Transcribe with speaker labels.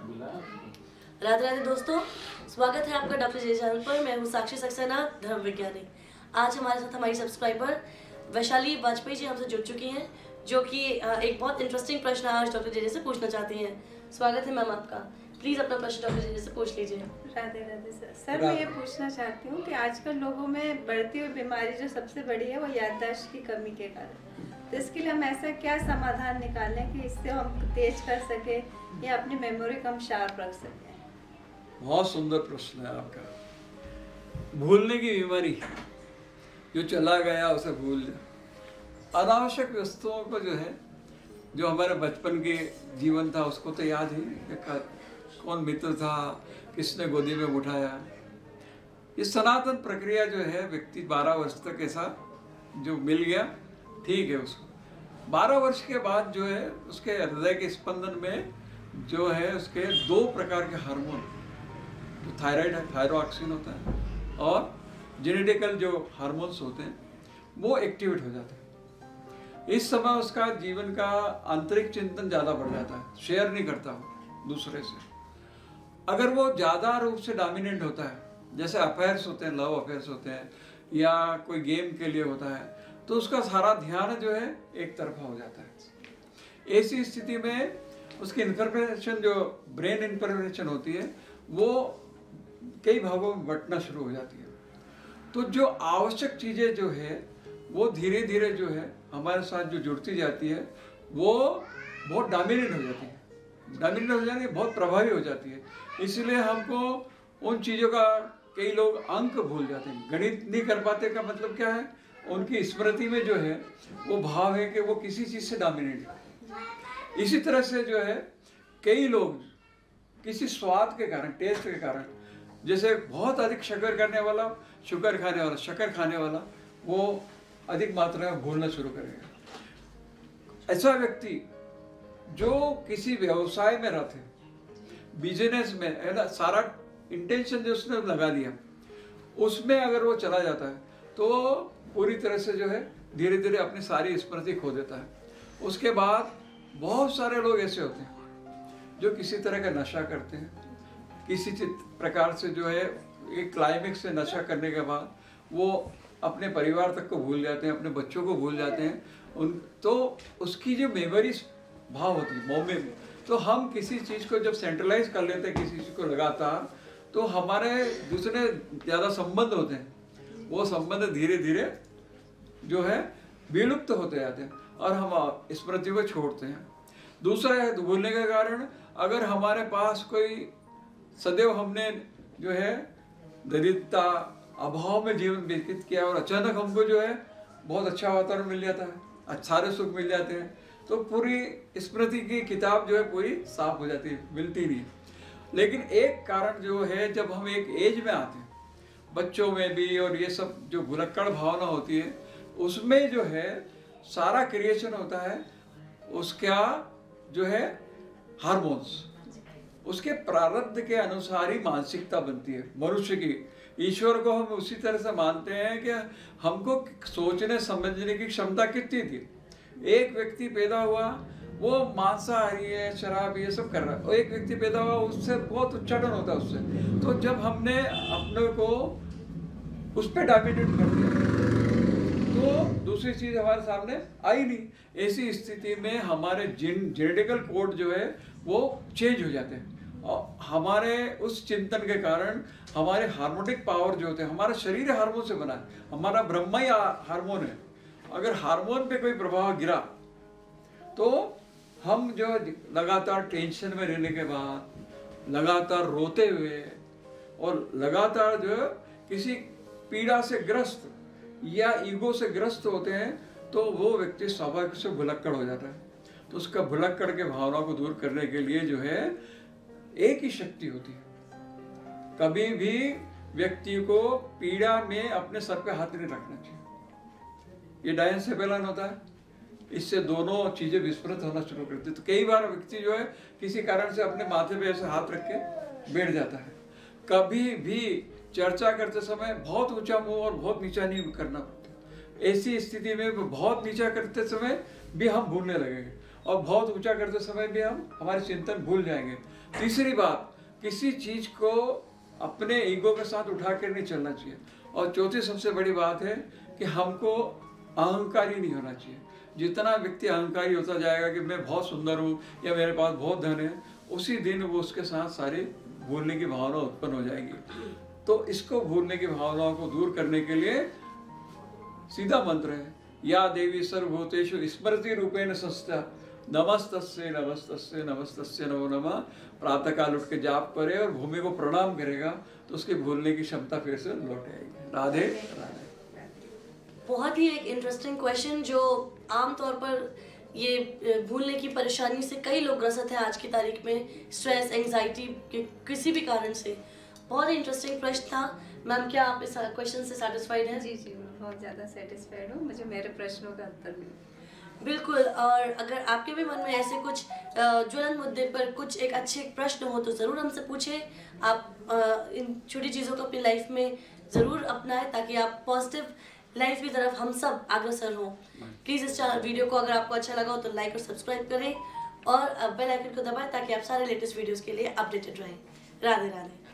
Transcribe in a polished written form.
Speaker 1: राधे राधे दोस्तों, स्वागत है आपका डॉक्टर जे चैनल पर। मैं हूँ साक्षी सक्सेना, धर्म विज्ञानी। आज हमारे साथ हमारी सब्सक्राइबर वैशाली वाजपेयी जी हमसे जुड़ चुकी हैं, जो कि एक बहुत इंटरेस्टिंग प्रश्न आज डॉक्टर जे से पूछना चाहती हैं। स्वागत है मैम आपका। प्लीज अपना प्रश्न डॉक्टर जे से पूछ लीजिए।
Speaker 2: राधे राधे सर, मैं ये पूछना चाहती हूँ कि आजकल लोगों में बढ़ती हुई बीमारी जो सबसे बड़ी है वो याददाश्त की कमी के कारण, तो इसके लिए हम ऐसा क्या समाधान निकालें कि इससे हम तेज कर सके या अपनी मेमोरी को हम शार्प रख सकें।
Speaker 3: बहुत सुंदर प्रश्न है आपका। भूलने की बीमारी, जो चला गया उसे भूल जाए। अनावश्यक वस्तुओं को जो है, जो हमारे बचपन के जीवन था उसको तो याद ही, कौन मित्र था, किसने गोदी में उठाया। ये सनातन प्रक्रिया जो है, व्यक्ति 12 वर्ष तक ऐसा जो मिल गया ठीक है उसको। 12 वर्ष के बाद जो है उसके हृदय के स्पंदन में जो है उसके 2 प्रकार के हार्मोन, जो थायराइड है, थायरोक्सिन होता है, और जेनेटिकल जो हार्मोन्स होते हैं वो एक्टिवेट हो जाते हैं। इस समय उसका जीवन का आंतरिक चिंतन ज़्यादा बढ़ जाता है, शेयर नहीं करता वो दूसरे से। अगर वो ज़्यादा रूप से डोमिनेंट होता है, जैसे अफेयर्स होते हैं, लव अफेयर्स होते हैं, या कोई गेम के लिए होता है, तो उसका सारा ध्यान जो है एक तरफा हो जाता है। ऐसी स्थिति में उसकी इन्फॉर्मेशन, जो ब्रेन इन्फॉर्मेशन होती है, वो कई भागों में बंटना शुरू हो जाती है। तो जो आवश्यक चीज़ें जो है वो धीरे धीरे जो है हमारे साथ जो जुड़ती जाती है वो बहुत डोमिनेट हो जाती है, बहुत प्रभावी हो जाती है। इसलिए हमको उन चीज़ों का, कई लोग अंक भूल जाते हैं, गणित नहीं कर पाते। का मतलब क्या है, उनकी स्मृति में जो है वो भाव है कि वो किसी चीज़ से डोमिनेट है। इसी तरह से जो है कई लोग किसी स्वाद के कारण, टेस्ट के कारण, जैसे बहुत अधिक शक्कर खाने वाला, शक्कर खाने वाला वो अधिक मात्रा में भूलना शुरू करेगा। ऐसा व्यक्ति जो किसी व्यवसाय में रहते, बिजनेस में है ना, सारा इंटेंशन जो उसने लगा दिया उसमें अगर वो चला जाता है तो पूरी तरह से जो है धीरे धीरे अपनी सारी स्मृति खो देता है। उसके बाद बहुत सारे लोग ऐसे होते हैं जो किसी तरह का नशा करते हैं, किसी प्रकार से जो है एक क्लाइमेक्स से नशा करने के बाद वो अपने परिवार तक को भूल जाते हैं, अपने बच्चों को भूल जाते हैं। तो उसकी जो मेमोरी भाव होती है मौमे में, तो हम किसी चीज़ को जब सेंट्रलाइज कर लेते हैं, किसी चीज़ को लगातार, तो हमारे दूसरे ज़्यादा संबंध होते हैं, वो संबंध धीरे धीरे जो है विलुप्त होते जाते हैं और हम स्मृति को छोड़ते हैं। दूसरा है भूलने के कारण, अगर हमारे पास कोई सदैव हमने जो है दरिद्रता, अभाव में जीवन व्यतीत किया और अचानक हमको जो है बहुत अच्छा वातावरण मिल जाता है, सारे सुख मिल जाते हैं, तो पूरी स्मृति की किताब जो है पूरी साफ हो जाती है, मिलती नहीं। लेकिन एक कारण जो है, जब हम एक एज में आते हैं, बच्चों में भी, और ये सब जो भुलक्कड़ भावना होती है उसमें जो है सारा क्रिएशन होता है उसका जो है हार्मोन्स, उसके प्रारब्ध के अनुसार ही मानसिकता बनती है मनुष्य की। ईश्वर को हम उसी तरह से मानते हैं कि हमको सोचने समझने की क्षमता कितनी थी। एक व्यक्ति पैदा हुआ, वो मांसाहारी है, शराब ये सब कर रहा है, और एक व्यक्ति पैदा हुआ उससे बहुत उच्चाटन होता है उससे। तो जब हमने अपने को उस पर डोमिनेट कर दिया तो दूसरी चीज़ हमारे सामने आई नहीं। ऐसी स्थिति में हमारे जेनेटिकल कोड जो है वो चेंज हो जाते हैं, और हमारे उस चिंतन के कारण हमारे हार्मोनिक पावर जो होते हैं, हमारा शरीर हार्मोन से बना है, हमारा ब्रह्म ही हार्मोन है। अगर हार्मोन पे कोई प्रभाव गिरा तो हम जो लगातार टेंशन में रहने के बाद, लगातार रोते हुए, और लगातार जो है किसी पीड़ा से ग्रस्त या ईगो से ग्रस्त होते हैं, तो वो व्यक्ति स्वाभाविक से भुलक्कड़ हो जाता है। तो उसका भुलक्कड़ के भावना को दूर करने के लिए जो है एक ही शक्ति होती है। कभी भी व्यक्ति को पीड़ा में अपने सर पे हाथ नहीं रखना चाहिए। ये डायनसेफेलन होता है, इससे दोनों चीजें विस्मृत होना शुरू करती है। तो कई बार व्यक्ति जो है किसी कारण से अपने माथे पे ऐसे हाथ रख के बैठ जाता है। कभी भी चर्चा करते समय बहुत ऊंचा मुंह और बहुत नीचा नहीं करना पड़ता। ऐसी स्थिति में बहुत नीचा करते समय भी हम भूलने लगेंगे, और बहुत ऊंचा करते समय भी हम हमारे चिंतन भूल जाएंगे। तीसरी बात, किसी चीज को अपने ईगो के साथ उठा कर नहीं चलना चाहिए। और चौथी सबसे बड़ी बात है कि हमको अहंकारी नहीं होना चाहिए। जितना व्यक्ति अहंकारी होता जाएगा कि मैं बहुत सुंदर हूँ या मेरे पास बहुत धन है, उसी दिन वो उसके साथ सारी भूलने की भावना उत्पन्न हो जाएगी। तो इसको भूलने की भावनाओं को दूर करने के लिए सीधा मंत्र है, या देवी सर्वभूतेषु स्मृति रूपेण संस्था नमस्तस्ये नमस्तस्ये नमस्तस्ये नमो नमः। प्रातःकाल उठ के जाप करे और भूमि को प्रणाम करेगा तो उसके भूलने की क्षमता फिर से लौट आएगी। राधे राधे।
Speaker 1: बहुत ही एक इंटरेस्टिंग क्वेश्चन जो आमतौर पर ये भूलने की परेशानी से कई लोग ग्रसित हैं आज की तारीख में, स्ट्रेस, एंजाइटी के किसी भी कारण से। बहुत ही इंटरेस्टिंग प्रश्न था। मैम, क्या आप इस क्वेश्चन से सेटिस्फाइड हैं?
Speaker 2: जी मैं बहुत ज़्यादा सेटिस्फाइड हूँ, मुझे मेरे प्रश्नों का उत्तर मिला।
Speaker 1: बिल्कुल। और अगर आपके भी मन में ऐसे कुछ ज्वलन मुद्दे पर कुछ एक अच्छे प्रश्न हो तो ज़रूर हमसे पूछें। आप इन छोटी चीज़ों को अपनी लाइफ में ज़रूर अपनाएं ताकि आप पॉजिटिव लाइफ की तरफ हम सब अग्रसर हों। प्लीज़ इस वीडियो को अगर आपको अच्छा लगा हो तो लाइक और सब्सक्राइब करें और बेल आइकन को दबाएं ताकि आप सारे लेटेस्ट वीडियोस के लिए अपडेटेड रहें। राधे राधे।